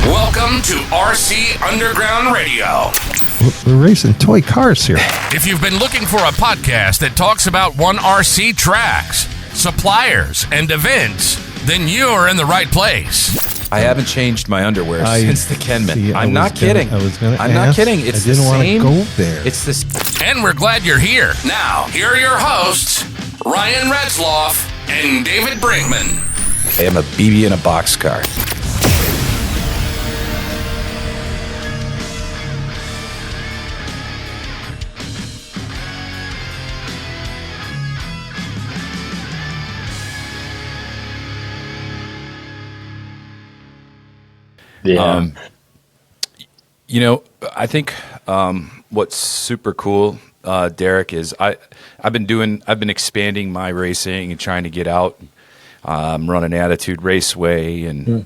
Welcome to RC Underground Radio. We're racing toy cars here. If you've been looking for a podcast that talks about One RC tracks, suppliers, and events, then you're in the right place. I haven't changed my underwear since the Kenman. See, I'm not kidding. I'm not kidding. It's I didn't the want same. to go there. It's this. And we're glad you're here. Now, here are your hosts, Ryan Retzloff and David Brinkman. I am a BB in a boxcar. Yeah. I think what's super cool, Derek, is I've been expanding my racing and trying to get out, running Attitude Raceway and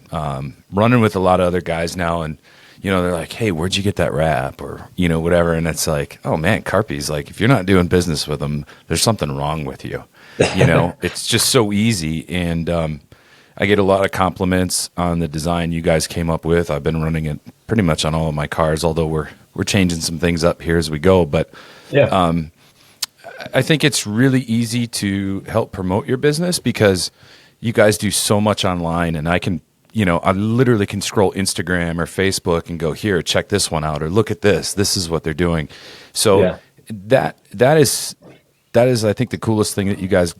running with a lot of other guys now. And, they're like, hey, where'd you get that wrap or, whatever. And it's like, oh man, Carpy's like, if you're not doing business with them, there's something wrong with you. It's just so easy. And, I get a lot of compliments on the design you guys came up with. I've been running it pretty much on all of my cars, although we're changing some things up here as we go. But I think it's really easy to help promote your business because you guys do so much online, and I can, I literally can scroll Instagram or Facebook and go, here, check this one out, or look at this. This is what they're doing. So that is, I think, the coolest thing that you guys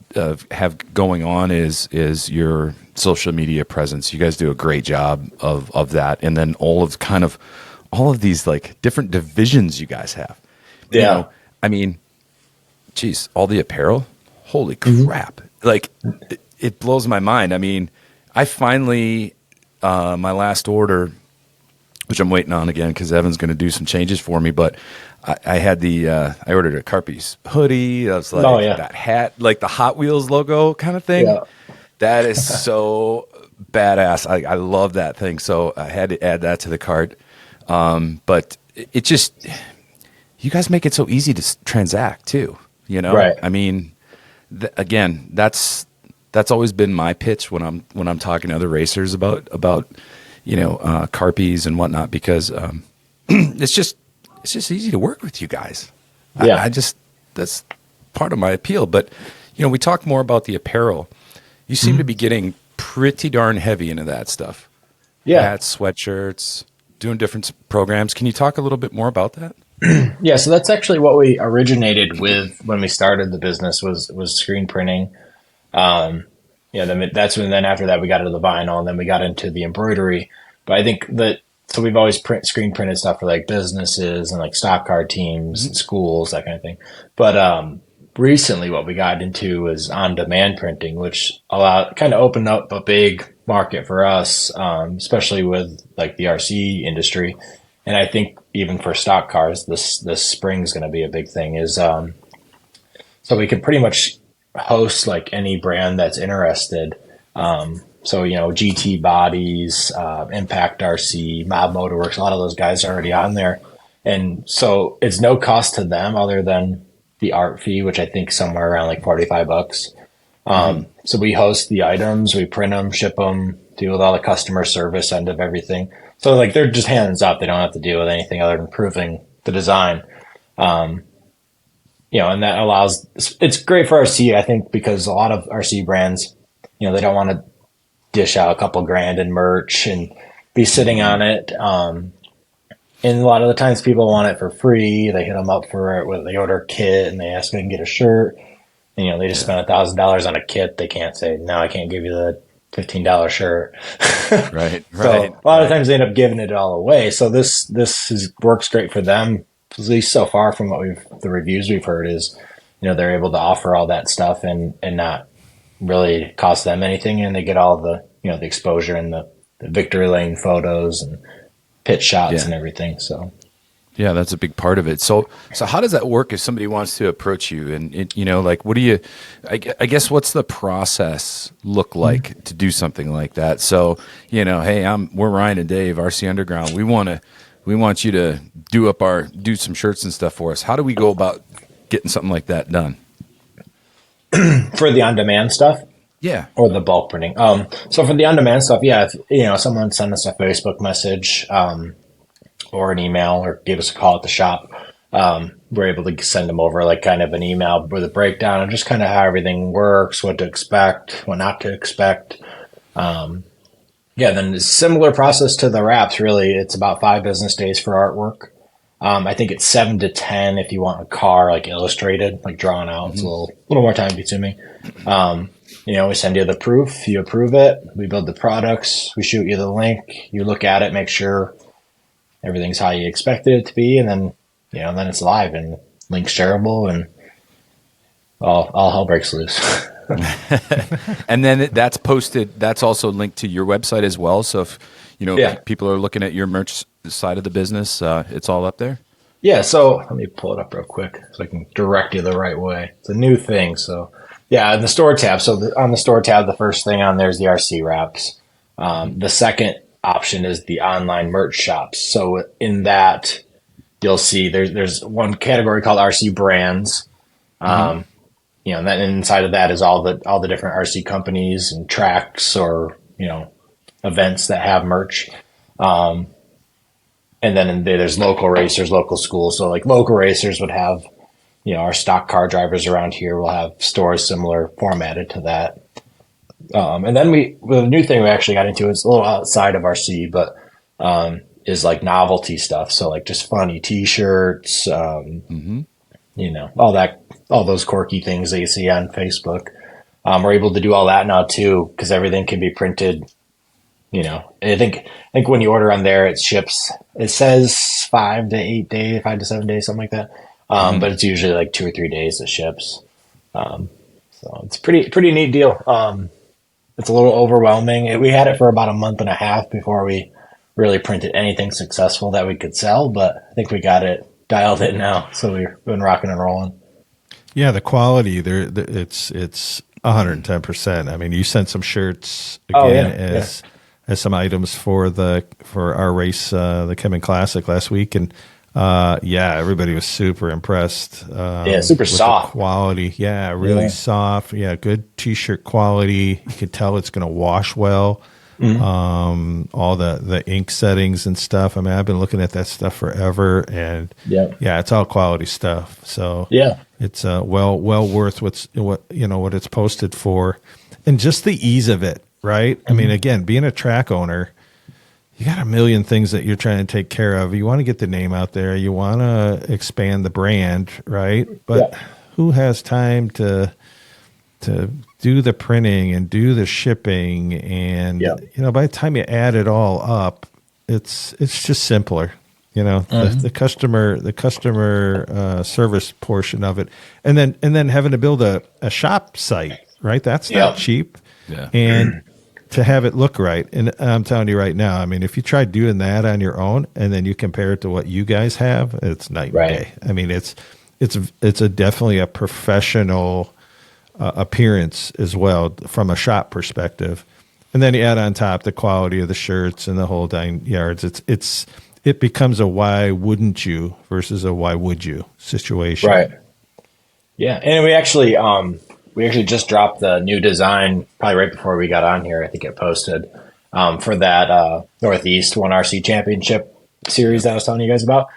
have going on is your social media presence. You guys do a great job of that, and then all of these like different divisions you guys have. Geez, all the apparel. Holy crap! Like it blows my mind. I mean, I finally my last order, which I'm waiting on again because Evan's going to do some changes for me, but. I had I ordered a Carpy's hoodie. I was like, that hat, like the Hot Wheels logo kind of thing. Yeah. That is so badass. I love that thing. So I had to add that to the cart. But it just, you guys make it so easy to transact too, Right. I mean, again, that's always been my pitch when I'm talking to other racers about Carpy's and whatnot, because it's just easy to work with you guys. Yeah. That's part of my appeal. But, we talk more about the apparel. You seem to be getting pretty darn heavy into that stuff. Yeah. Hats, sweatshirts, doing different programs. Can you talk a little bit more about that? Yeah. So that's actually what we originated with when we started the business was screen printing. Then after that we got into the vinyl, and then we got into the embroidery. But I think so we've always screen printed stuff for like businesses and like stock car teams and schools, that kind of thing. But recently what we got into is on-demand printing, which kind of opened up a big market for us, especially with like the RC industry. And I think even for stock cars, this spring is going to be a big thing. So we can pretty much host like any brand that's interested. So, GT Bodies, Impact RC, Mob Motorworks, a lot of those guys are already on there. And so it's no cost to them other than the art fee, which I think somewhere around like $45. So we host the items, we print them, ship them, deal with all the customer service end of everything. So like they're just hands up. They don't have to deal with anything other than proving the design. And that allows, it's great for RC, I think, because a lot of RC brands, they don't want to dish out a couple grand in merch and be sitting on it. And a lot of the times people want it for free. They hit them up for it when they order a kit and they ask if they can get a shirt. And, they just spent $1,000 on a kit. They can't say, no, I can't give you the $15 shirt. Right. So a lot of times they end up giving it all away. So this works great for them, at least so far from the reviews we've heard is, they're able to offer all that stuff and not really cost them anything, and they get all the the exposure and the victory lane photos and pit shots and everything. So yeah, that's a big part of it. So how does that work if somebody wants to approach you and what do you, I guess, what's the process look like to do something like that? So, hey, we're Ryan and Dave, RC Underground. We want you to do some shirts and stuff for us. How do we go about getting something like that done? For the on-demand stuff? Yeah. or the bulk printing. So for the on-demand stuff, yeah, if, someone sent us a Facebook message, or an email or gave us a call at the shop, we're able to send them over like kind of an email with a breakdown of just kind of how everything works, what to expect, what not to expect. Then a similar process to the wraps. Really, it's about 5 business days for artwork. I think it's 7 to 10 if you want a car like illustrated, like drawn out. It's a little more time consuming. We send you the proof, you approve it, we build the products, we shoot you the link, you look at it, make sure everything's how you expected it to be, and then then it's live and links shareable, and all hell breaks loose. And then that's posted. That's also linked to your website as well. So if people are looking at your merch side of the business, it's all up there. Yeah. So let me pull it up real quick so I can direct you the right way. It's a new thing. So in the store tab. So on the store tab, the first thing on there is the RC wraps. The second option is the online merch shops. So in that, you'll see there's one category called RC brands. And then inside of that is all the different RC companies and tracks or events that have merch. And then there's local racers, local schools. So like local racers would have our stock car drivers around here will have stores similar formatted to that. And then the new thing we actually got into is a little outside of RC, but is like novelty stuff. So like just funny T-shirts, all those quirky things that you see on Facebook. We're able to do all that now too, because everything can be printed. I think when you order on there, it ships. It says 5 to 7 days, something like that. But it's usually like 2 or 3 days it ships. So it's pretty neat deal. It's a little overwhelming. We had it for about a month and a half before we really printed anything successful that we could sell, but I think we got it dialed in now. So we've been rocking and rolling. Yeah, the quality there, it's 110%. I mean, you sent some shirts again as some items for our race, the Kemin Classic last week, and everybody was super impressed. Super with soft the quality. Yeah, really soft. Yeah, good T-shirt quality. You could tell it's going to wash well. All the ink settings and stuff. I mean, I've been looking at that stuff forever, and it's all quality stuff. So it's well worth what it's posted for, and just the ease of it, right? I mean, again, being a track owner, you got a million things that you're trying to take care of. You want to get the name out there. You want to expand the brand, right? But who has time to do the printing and do the shipping? And by the time you add it all up, it's just simpler. The customer service portion of it, and then having to build a shop site, right? That's not cheap. Yeah. And to have it look right. And I'm telling you right now, I mean, if you try doing that on your own and then you compare it to what you guys have, it's night and day. I mean, it's definitely a professional appearance as well from a shop perspective. And then you add on top the quality of the shirts and the whole 9 yards. It becomes a why wouldn't you versus a why would you situation. Right. Yeah. And we actually just dropped the new design probably right before we got on here. I think it posted for that Northeast 1RC Championship series that I was telling you guys about.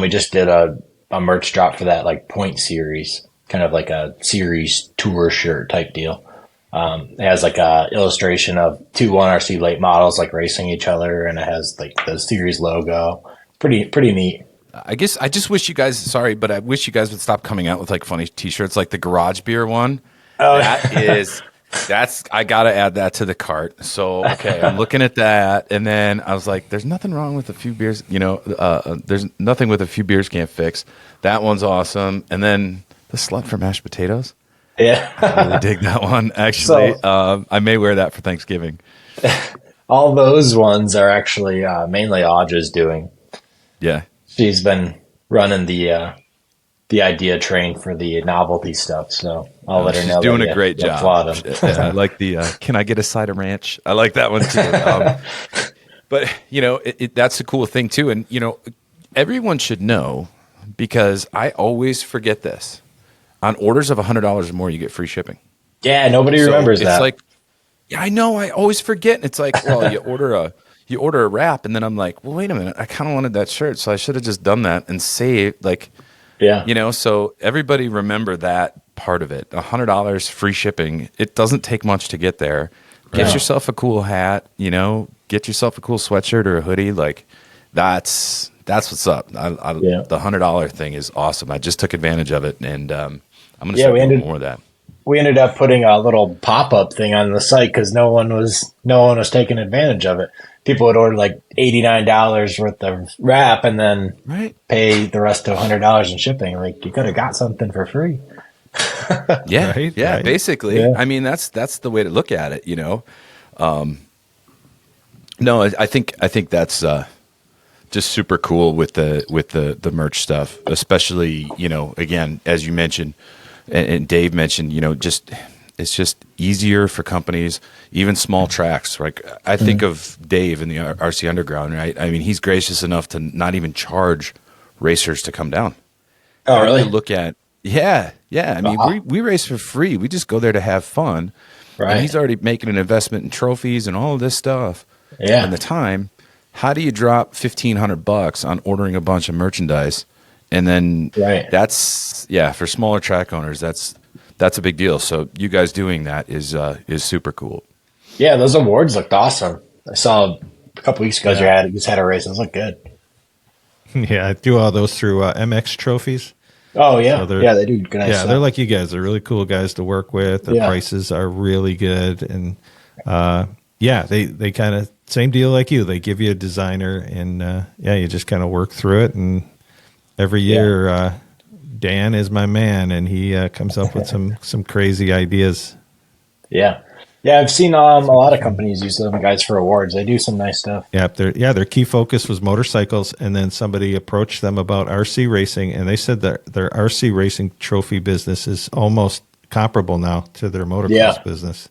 We just did a merch drop for that like point series, kind of like a series tour shirt type deal. It has like a illustration of 2 1RC late models like racing each other, and it has like the series logo. Pretty neat. I guess I just wish you guys, I wish you guys would stop coming out with like funny T-shirts like the Garage Beer one. Oh, I got to add that to the cart. So, okay, I'm looking at that. And then I was like, there's nothing wrong with a few beers. There's nothing with a few beers can't fix. That one's awesome. And then the slut for mashed potatoes. Yeah. I really dig that one, actually. So, I may wear that for Thanksgiving. All those ones are actually mainly Audra's doing. Yeah. She's been running the idea train for the novelty stuff, so I'll let her know. She's doing a great job. I like the can I get a side of ranch? I like that one too. But that's the cool thing too, and everyone should know, because I always forget this. On orders of $100 or more, you get free shipping. Yeah, nobody remembers that. Yeah, I know. I always forget. It's like, well, you order a wrap, and then I'm like, well, wait a minute. I kind of wanted that shirt, so I should have just done that and saved. Like, Yeah. so everybody remember that part of it. $100 free shipping. It doesn't take much to get there. Get yourself a cool hat. Get yourself a cool sweatshirt or a hoodie. Like, that's what's up. The $100 thing is awesome. I just took advantage of it, and I'm gonna start doing more of that. We ended up putting a little pop-up thing on the site because no one was taking advantage of it. People would order like $89 worth of wrap and then pay the rest of $100 in shipping. Like, you could have got something for free. Basically. Yeah. I mean, that's the way to look at it. No, I think that's just super cool with the merch stuff, especially again, as you mentioned. And Dave mentioned, it's just easier for companies, even small tracks. Right? I think of Dave in the RC Underground, right? I mean, he's gracious enough to not even charge racers to come down. Oh, really? Look at, yeah. I mean, we race for free. We just go there to have fun. Right. And he's already making an investment in trophies and all of this stuff. Yeah. And the time, how do you drop $1,500 on ordering a bunch of merchandise? And then that's for smaller track owners, that's a big deal. So you guys doing that is super cool. Yeah, those awards looked awesome. I saw a couple weeks ago you just had a race. Those look good. Yeah, I do all those through MX Trophies. Oh yeah, so they do good. Yeah, they're like you guys. They're really cool guys to work with. The prices are really good, and they kind of same deal like you. They give you a designer, and you just kind of work through it. And every year, Dan is my man, and he comes up with some crazy ideas. Yeah. Yeah, I've seen a lot of companies use them guys for awards. They do some nice stuff. Yeah, their key focus was motorcycles, and then somebody approached them about RC racing, and they said that their RC racing trophy business is almost comparable now to their motocross business.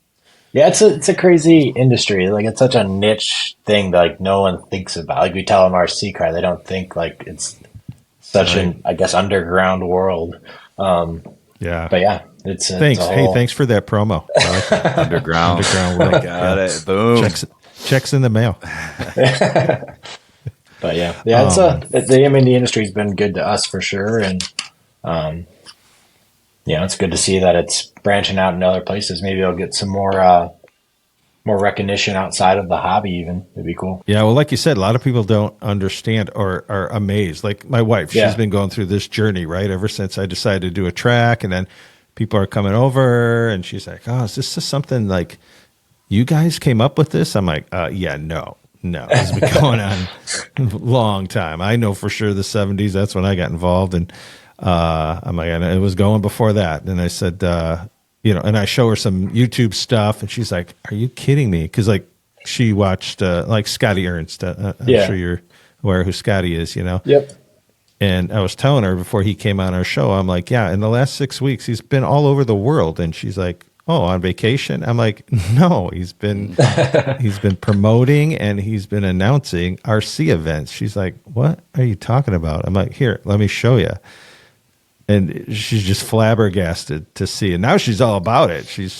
Yeah, it's a crazy industry. Like, it's such a niche thing that like no one thinks about. Like, we tell them RC car, they don't think like it's such an, I guess, underground world. But yeah. Thanks. Thanks for that promo. Underground world. Got it. Boom. Checks in the mail. But the industry's been good to us for sure, and it's good to see that it's branching out in other places. Maybe I'll get some more recognition outside of the hobby. Even it'd be cool. Yeah, well, like you said, a lot of people don't understand or are amazed. Like my wife, she's been going through this journey right ever since I decided to do a track, and then people are coming over, and she's like, "Oh, is this just something like you guys came up with this?" I'm like, no. It's been going on a long time. I know for sure the 70s. That's when I got involved, and I'm like, and it was going before that." And I said, and I show her some YouTube stuff, and she's like, "Are you kidding me?" Because like she watched like Scotty Ernst. I'm sure you're aware who Scotty is. Yep. And I was telling her before he came on our show, I'm like, yeah, in the last 6 weeks, he's been all over the world. And she's like, oh, on vacation? I'm like, no, he's been promoting and he's been announcing RC events. She's like, what are you talking about? I'm like, here, let me show you. And she's just flabbergasted to see. And now she's all about it. She's,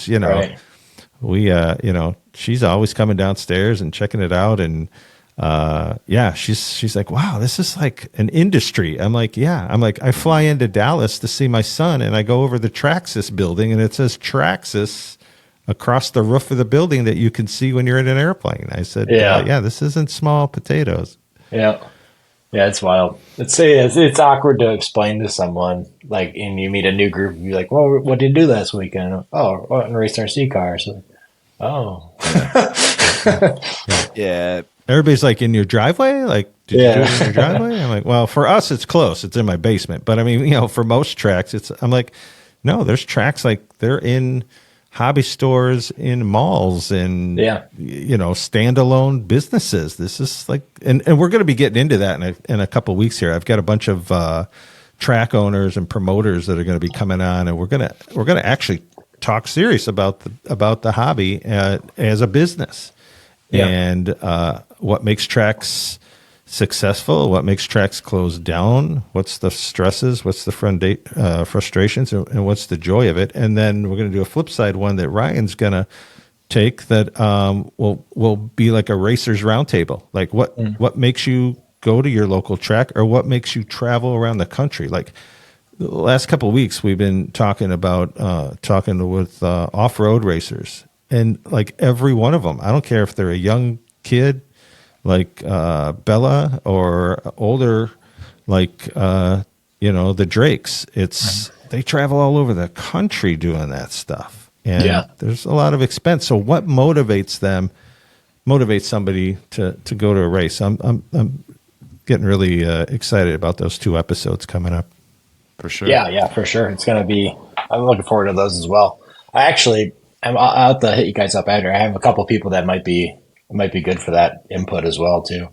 she's always coming downstairs and checking it out. And she's like, wow, this is like an industry. I'm like, I fly into Dallas to see my son, and I go over the Traxxas building, and it says Traxxas across the roof of the building that you can see when you're in an airplane. I said, this isn't small potatoes. Yeah, it's wild. It's awkward to explain to someone, like, and you meet a new group, and you're like, well, what did you do last weekend? Oh, I went and raced RC cars. Oh, yeah. Everybody's like, in your driveway? Like, did you do it in your driveway? I'm like, well, for us, it's close. It's in my basement. But I mean, for most tracks, I'm like, no, there's tracks like they're in hobby stores, in malls, and, standalone businesses. This is like, and we're going to be getting into that in a couple of weeks here. I've got a bunch of track owners and promoters that are going to be coming on, and we're going to actually talk serious about the hobby as a business. Yeah. And what makes tracks successful, what makes tracks close down, what's the stresses, what's the frustrations, and what's the joy of it. And then we're going to do a flip side one that Ryan's going to take that will be like a racers roundtable. Like what makes you go to your local track, or what makes you travel around the country? Like the last couple of weeks, we've been talking about with off-road racers, and like every one of them, I don't care if they're a young kid like Bella or older like the Drakes. They travel all over the country doing that stuff, and there's a lot of expense. So what motivates somebody to go to a race? I'm getting really excited about those 2 episodes coming up. For sure. Yeah, for sure. It's going to be, I'm looking forward to those as well. I'll have to hit you guys up after. I have a couple people that might be good for that input as well too.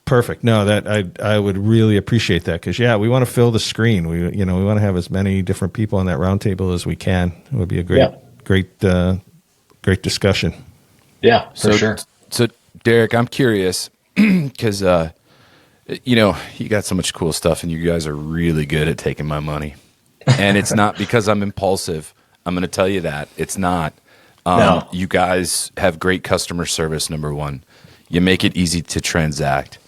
Perfect. No, that I would really appreciate that, because we want to fill the screen. We want to have as many different people on that roundtable as we can. It would be a great discussion. Yeah, for sure. So Derek, I'm curious because you got so much cool stuff, and you guys are really good at taking my money. And it's not because I'm impulsive. I'm going to tell you that it's not. No. You guys have great customer service. Number one, you make it easy to transact.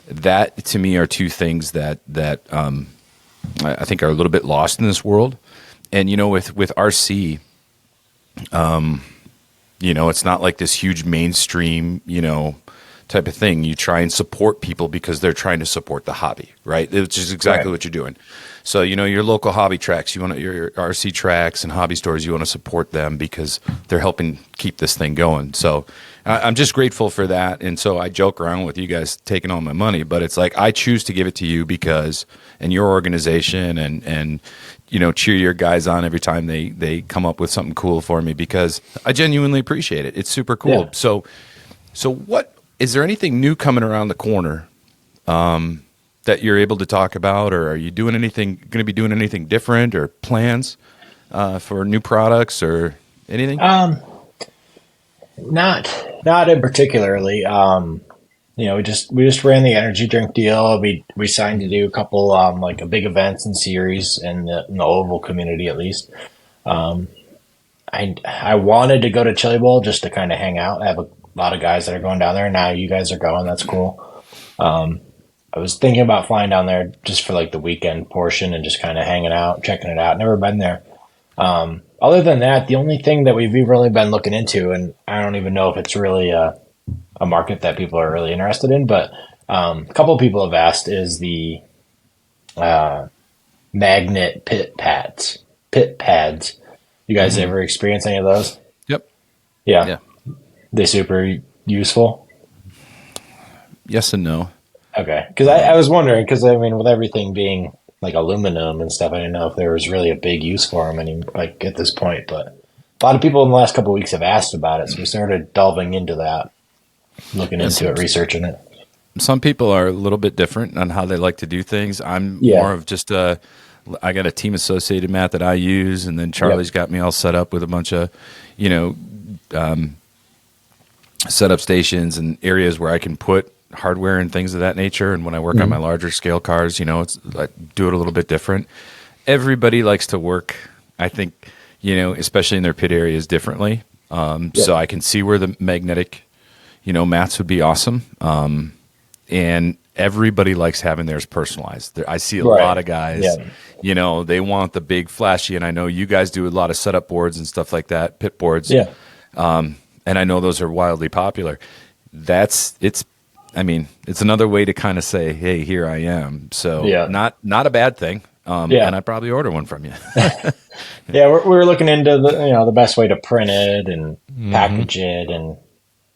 That to me are 2 things that I think are a little bit lost in this world. And with RC, it's not like this huge mainstream type of thing. You try and support people because they're trying to support the hobby, right? Which is exactly what you're doing. So your local hobby tracks, your RC tracks and hobby stores, you want to support them because they're helping keep this thing going. So I'm just grateful for that. And so I joke around with you guys taking all my money, but it's like I choose to give it to you because, and your organization, and cheer your guys on every time they come up with something cool for me, because I genuinely appreciate it. It's super cool. Yeah. So what is there anything new coming around the corner that you're able to talk about, or are you going to be doing anything different, or plans for new products or anything? Not in particularly. We just ran the energy drink deal. We signed to do a couple like a big events and series in the Oval community at least. I wanted to go to Chili Bowl just to kind of hang out. I have a lot of guys that are going down there. Now you guys are going. That's cool. I was thinking about flying down there just for like the weekend portion and just kind of hanging out, checking it out. Never been there. Other than that, the only thing that we've really been looking into, and I don't even know if it's really a market that people are really interested in, but a couple of people have asked, is the magnet pit pads. You guys ever experience any of those? Yep. Yeah. They super useful? Yes and no. Okay. Because I was wondering, because with everything being like aluminum and stuff, I didn't know if there was really a big use for them at this point. But a lot of people in the last couple of weeks have asked about it, so we started delving into that, looking into it, researching it. Some people are a little bit different on how they like to do things. I'm more of just I got a team associated mat that I use, and then Charlie's got me all set up with a bunch of, setup stations and areas where I can put hardware and things of that nature. And when I work on my larger scale cars, I do it a little bit different. Everybody likes to work, I think, especially in their pit areas differently. So I can see where the magnetic, mats would be awesome. And everybody likes having theirs personalized. I see a lot of guys, they want the big flashy, and I know you guys do a lot of setup boards and stuff like that, pit boards. Yeah. And I know those are wildly popular. It's another way to kind of say, hey, here I am. So not a bad thing. And I'd probably order one from you. We were looking into the best way to print it and package it, and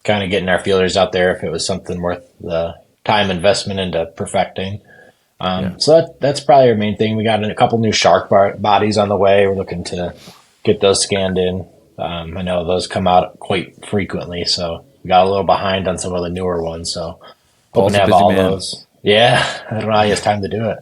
kind of getting our feelers out there if it was something worth the time investment into perfecting. So that's probably our main thing. We got a couple new shark bodies on the way. We're looking to get those scanned in. I know those come out quite frequently, so we got a little behind on some of the newer ones. So hoping to have all those. Yeah, I don't know how he has time to do it.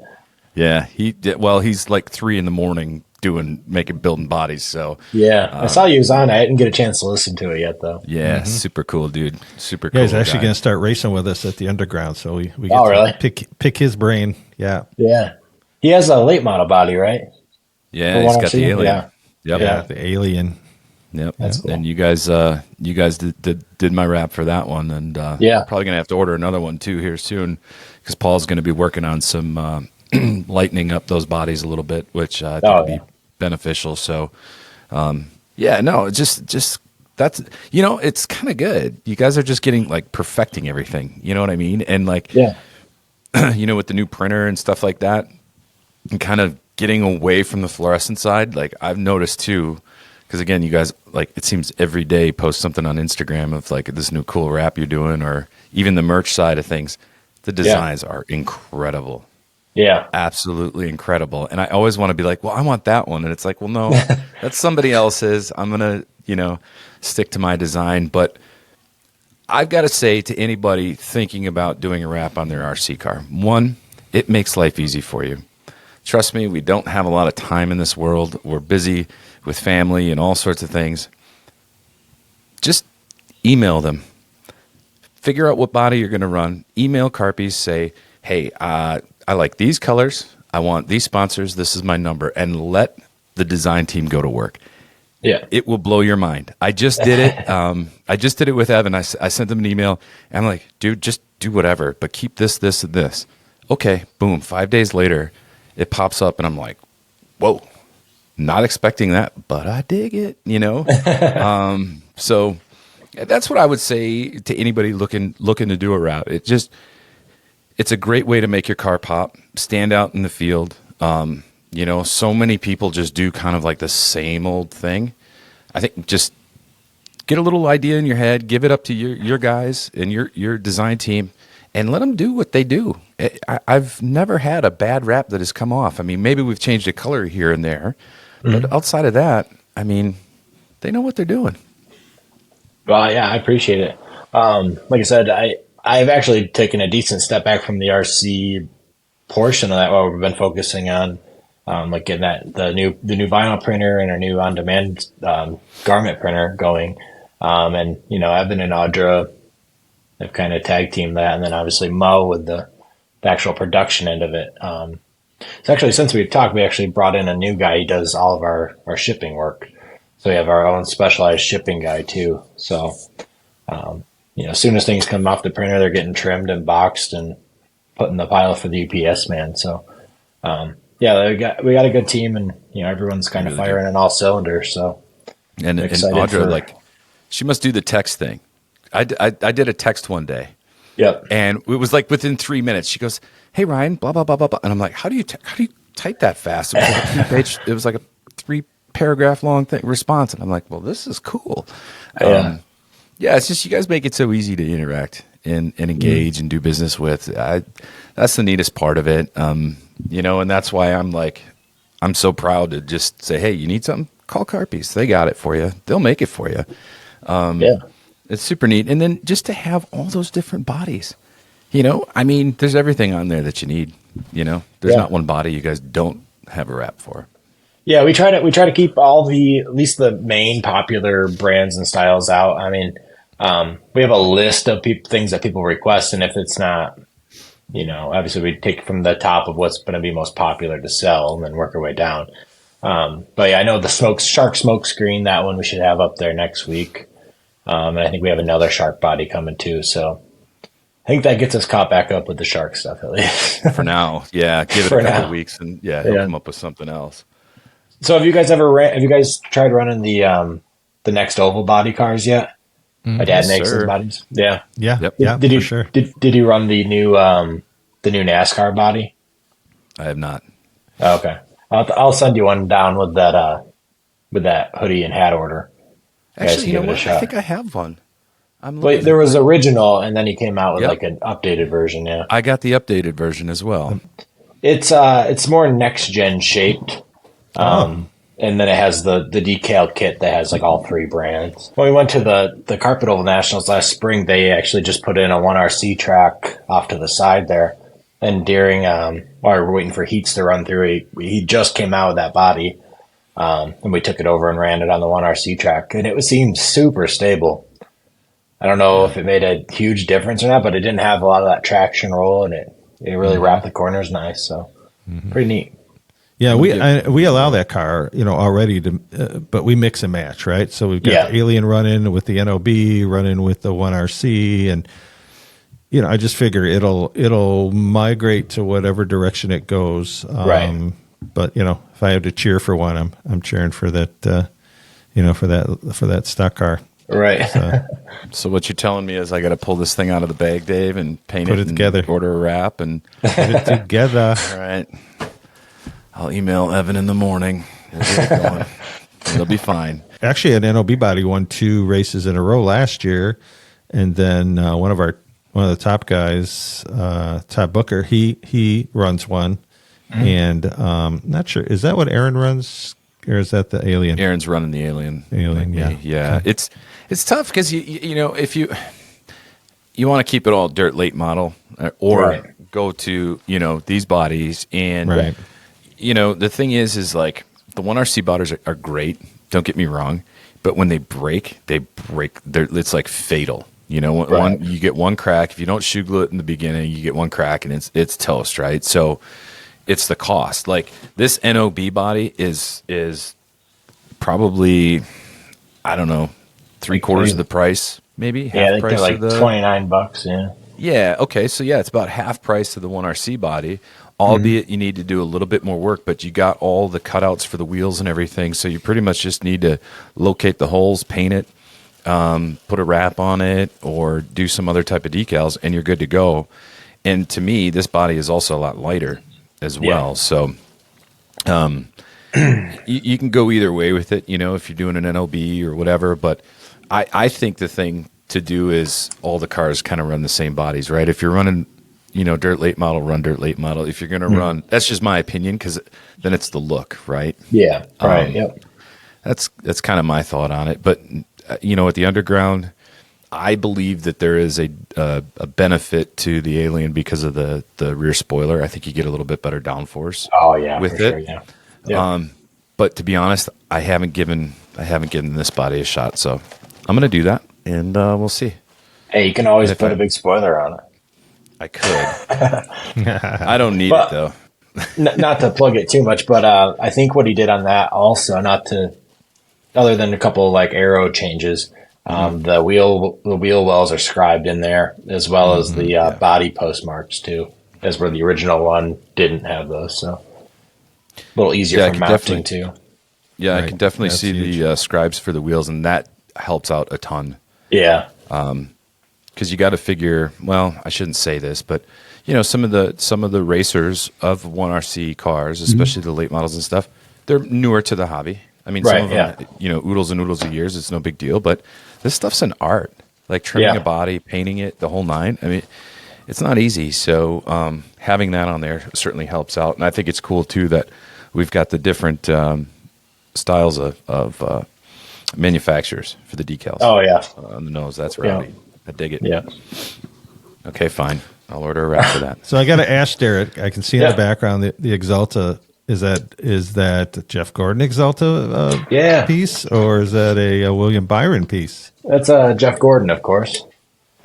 Yeah, he's like 3 a.m. building bodies. So I saw you was on. I didn't get a chance to listen to it yet, though. Yeah, super cool, dude. Super cool. Yeah, he's actually going to start racing with us at the underground, so we get to pick his brain. Yeah, he has a late model body, right? Yeah, he's got the alien. Yeah, the alien. Yep. That's cool. And you guys did my wrap for that one, and probably gonna have to order another one too here soon, because Paul's gonna be working on some lightening up those bodies a little bit, which I think would be beneficial. So, just that's, it's kind of good. You guys are just getting like perfecting everything. You know what I mean? And like, with the new printer and stuff like that, and kind of getting away from the fluorescent side. Like I've noticed too. Because again, you guys, like, it seems every day post something on Instagram of like this new cool wrap you're doing, or even the merch side of things. The designs are incredible. Yeah, absolutely incredible. And I always want to be like, well, I want that one, and it's like, well, no, that's somebody else's. I'm gonna, stick to my design. But I've got to say to anybody thinking about doing a wrap on their RC car, one, it makes life easy for you. Trust me, we don't have a lot of time in this world. We're busy with family and all sorts of things. Just email them. Figure out what body you're going to run. Email Carpy, say, hey, I like these colors. I want these sponsors. This is my number. And let the design team go to work. Yeah. It will blow your mind. I just did it. I just did it with Evan. I sent them an email. And I'm like, dude, just do whatever. But keep this, this, and this. Okay, boom. 5 days later, it pops up. And I'm like, whoa. Not expecting that, but I dig it, So that's what I would say to anybody looking to do a wrap. It's a great way to make your car pop, stand out in the field. So many people just do kind of like the same old thing. I think just get a little idea in your head, give it up to your guys and your design team, and let them do what they do. I've never had a bad wrap that has come off. I mean, maybe we've changed a color here and there. But outside of that, I mean, they know what they're doing. Well, yeah, I appreciate it. Like I said, I've actually taken a decent step back from the RC portion of that. What we've been focusing on, like getting the new vinyl printer and our new on-demand garment printer going. And Evan and Audra have kind of tag teamed that, and then obviously Mo with the actual production end of it. So actually, since we've talked, we actually brought in a new guy. He does all of our shipping work. So we have our own specialized shipping guy too. So, as soon as things come off the printer, they're getting trimmed and boxed and put in the pile for the UPS man. So, we got a good team, and everyone's kind of firing on all cylinders. So, and Audra, she must do the text thing. I did a text one day. Yep. And it was like within 3 minutes, she goes, hey, Ryan, blah, blah, blah, blah, blah. And I'm like, how do you type that fast? It was like a 3-paragraph long response. And I'm like, well, this is cool. It's just, you guys make it so easy to interact and engage and do business with. That's the neatest part of it. And that's why I'm so proud to just say, hey, you need something? Call Carpy's. They got it for you. They'll make it for you. It's super neat. And then just to have all those different bodies, there's everything on there that you need. There's not one body you guys don't have a wrap for. Yeah, we try to keep at least the main popular brands and styles out. I mean, we have a list of things that people request, and if it's not, obviously we take from the top of what's going to be most popular to sell, and then work our way down. But yeah, I know the shark smoke screen, that one we should have up there next week. And I think we have another shark body coming too. So I think that gets us caught back up with the shark stuff at least. For now. Yeah. Give it a couple of weeks and he'll come up with something else. So have you guys tried running the next oval body cars yet? My dad makes those bodies. Yeah. Yeah. Yep. Yeah. Did you, sure. Did you run the new NASCAR body? I have not. Okay. I'll send you one down with that hoodie and hat order. Actually, you know what? I think I have one. Wait, there was original, and then he came out with like an updated version. Yeah, I got the updated version as well. It's more next gen shaped, and then it has the decal kit that has like all 3 brands. When we went to the Carpet Oval Nationals last spring, they actually just put in a 1RC track off to the side there, and during while we were waiting for heats to run through, he just came out with that body. And we took it over and ran it on the 1RC track, and it seemed super stable. I don't know if it made a huge difference or not, but it didn't have a lot of that traction roll, and it really wrapped the corners nice. So pretty neat. Yeah, we allow that car, already to, but we mix and match, right? So we've got the Alien running with the NOB, running with the 1RC, and I just figure it'll migrate to whatever direction it goes. Right. But if I have to cheer for one, I'm cheering for that. For that stock car. Right. So what you're telling me is I got to pull this thing out of the bag, Dave, and paint Put it together. Order a wrap and put it together. All right. I'll email Evan in the morning. We'll get it going. It'll be fine. Actually, an NOB body won 2 races in a row last year, and then one of the top guys, Todd Booker, he runs one, and not sure, is that what Aaron runs, or is that the Alien? Aaron's running the Alien. Yeah. Okay. It's tough because if you want to keep it all dirt late model or go to these bodies and. The thing is like the 1RC bodies are great. Don't get me wrong, but when they break. It's like fatal. You get one crack. If you don't shoe glue it in the beginning, you get one crack and it's toast, right? So it's the cost. Like this NOB body is probably, I don't know, 3/4 of the price, maybe. Half price like $29. Yeah. Yeah. Okay. So it's about half price of the 1RC body. Albeit you need to do a little bit more work, but you got all the cutouts for the wheels and everything, so you pretty much just need to locate the holes, paint it, put a wrap on it, or do some other type of decals, and you're good to go. And to me, this body is also a lot lighter as well. So you can go either way with it, if you're doing an NOB or whatever, but I think the thing to do is all the cars kind of run the same bodies, right? If you're running dirt late model, run dirt late model. If you're going to run, that's just my opinion, because then it's the look, right? Yeah, right. Yep. That's kind of my thought on it. But at the underground, I believe that there is a benefit to the Alien because of the rear spoiler. I think you get a little bit better downforce. Oh yeah, with for it. Sure, yeah. But to be honest, I haven't given this body a shot, so I'm going to do that, and we'll see. Hey, you can always put a big spoiler on it. I could. I don't need it though. Not to plug it too much, but I think what he did on that also, other than a couple of like arrow changes, the wheel wells are scribed in there, as well as the body postmarks too, as where the original one didn't have those. So a little easier for mounting too. Yeah, I can definitely see the scribes for the wheels, and that helps out a ton. Yeah. Because you got to figure. Well, I shouldn't say this, but some of the racers of 1RC cars, especially the late models and stuff, they're newer to the hobby. I mean, some of them, oodles and oodles of years. It's no big deal, but this stuff's an art. Like trimming a body, painting it, the whole nine. I mean, it's not easy. So having that on there certainly helps out, and I think it's cool too that we've got the different styles of manufacturers for the decals. Oh yeah, on the nose. That's rowdy. Yeah. I dig it. Yeah. Okay, fine. I'll order a wrap for that. So I got to ask Derek. I can see in the background the Exalta. Is that Jeff Gordon Exalta piece, or is that a William Byron piece? That's Jeff Gordon, of course.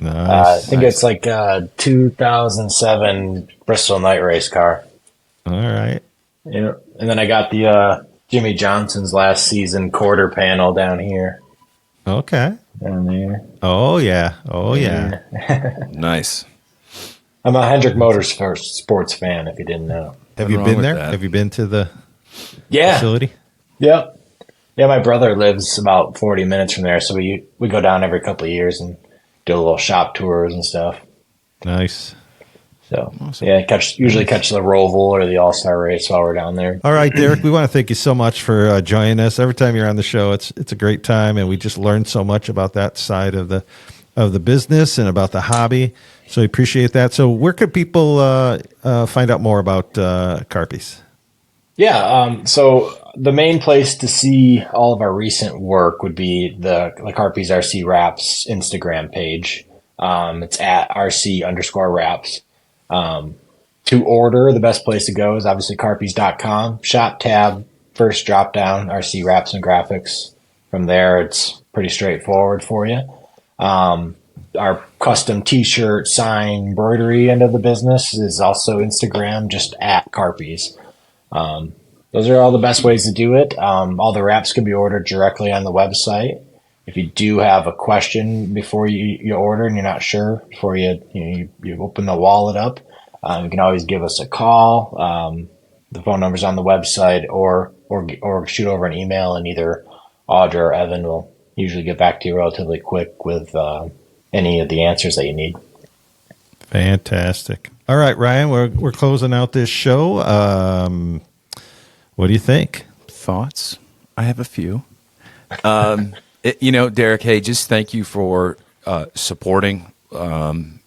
Nice. I think it's like a 2007 Bristol Night Race car. All right. Yeah, and then I got the Jimmy Johnson's last season quarter panel down here. Okay. Down there. Oh yeah. Nice. I'm a Hendrick Motorsports sports fan, if you didn't know. Have you been there? Have you been to the facility? Yep. Yeah, my brother lives about 40 minutes from there, so we go down every couple of years and do little shop tours and stuff. Nice. So, awesome. Usually catch the Roval or the All-Star race while we're down there. All right, Derek, we want to thank you so much for joining us. Every time you're on the show, it's a great time, and we just learned so much about that side of the business and about the hobby. So we appreciate that. So where could people find out more about Carpy's? Yeah, so the main place to see all of our recent work would be the Carpy's RC Wraps Instagram page. It's at RC_wraps. To order, the best place to go is obviously carpys.com. Shop tab, first drop down, RC Wraps and Graphics. From there, it's pretty straightforward for you. Our custom t-shirt, sign, embroidery end of the business is also Instagram, just at Carpys. those are all the best ways to do it. All the wraps can be ordered directly on the website. If you do have a question before you order and you're not sure, before you open the wallet up, you can always give us a call. The phone number's on the website, or shoot over an email, and either Audra or Evan will usually get back to you relatively quick with any of the answers that you need. Fantastic. All right, Ryan, we're closing out this show. What do you think? Thoughts? I have a few. Derek, hey, just thank you for supporting, the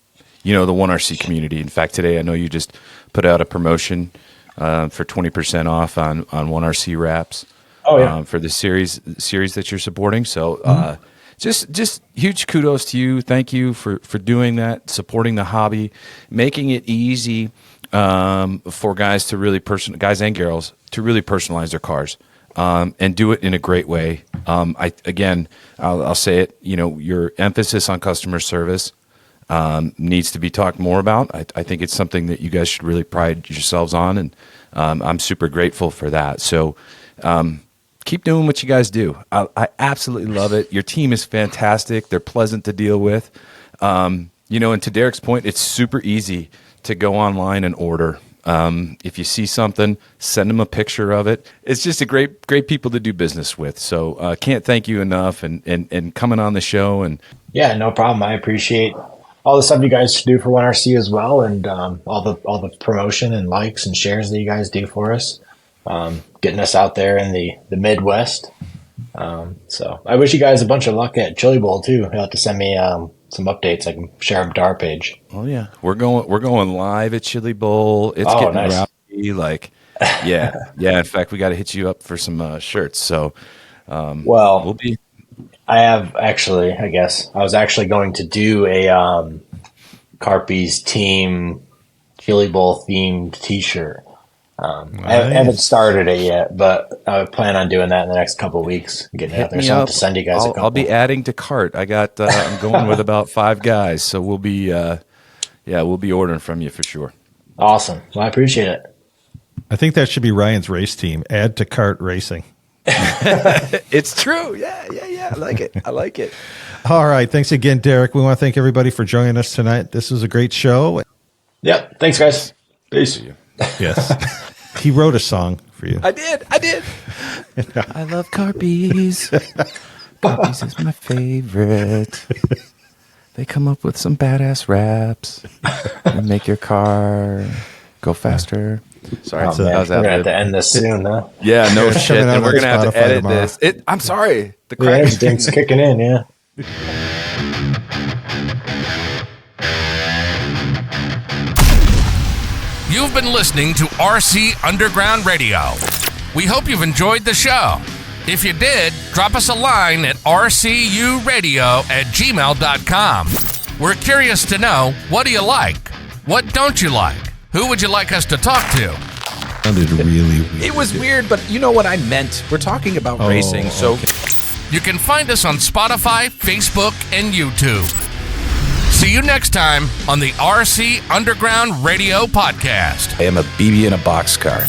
1RC community. In fact, today I know you just put out a promotion for 20% off on 1RC wraps. Oh, yeah. For the series that you're supporting. So just huge kudos to you. Thank you for doing that, supporting the hobby, making it easy for guys to really guys and girls to really personalize their cars. And do it in a great way. I'll say it. Your emphasis on customer service needs to be talked more about. I think it's something that you guys should really pride yourselves on, and I'm super grateful for that. So keep doing what you guys do. I absolutely love it. Your team is fantastic. They're pleasant to deal with. And to Derek's point, it's super easy to go online and order. If you see something, send them a picture of it. It's just a great people to do business with. So can't thank you enough and coming on the show. And yeah, no problem. I appreciate all the stuff you guys do for 1RC as well, and all the promotion and likes and shares that you guys do for us, getting us out there in the Midwest. So I wish you guys a bunch of luck at Chili Bowl too. You'll have to send me some updates. I can share them to our page. Oh yeah, we're going live at Chili Bowl. It's getting nice. Rowdy. Yeah. In fact, we got to hit you up for some shirts. So, we'll be. I have actually. I guess I was actually going to do a Carpy's team Chili Bowl themed T-shirt. Nice. I haven't started it yet, but I plan on doing that in the next couple of weeks. Getting it out there, so I'll have to send you guys a couple. I'll be adding to cart. I got. I'm going with about 5 guys, so we'll be ordering from you for sure. Awesome. Well, I appreciate it. I think that should be Ryan's race team. Add to cart racing. It's true. Yeah. I like it. All right. Thanks again, Derek. We want to thank everybody for joining us tonight. This was a great show. Yep. Thanks, guys. Peace. Yes. He wrote a song for you. I did. I love Carpies. Carpies is my favorite. They come up with some badass raps and make your car go faster. Sorry, we're going to have to end this soon, huh? Yeah, no shit. And we're going to have to edit this. I'm sorry. The instinct's kicking in, yeah. You've been listening to RC Underground Radio. We hope you've enjoyed the show. If you did, drop us a line at rcuradio@gmail.com. We're curious to know, what do you like? What don't you like? Who would you like us to talk to? Sounded really weird. It was weird, but you know what I meant. We're talking about racing, so... Okay. You can find us on Spotify, Facebook, and YouTube. See you next time on the RC Underground Radio Podcast. I am a BB in a boxcar.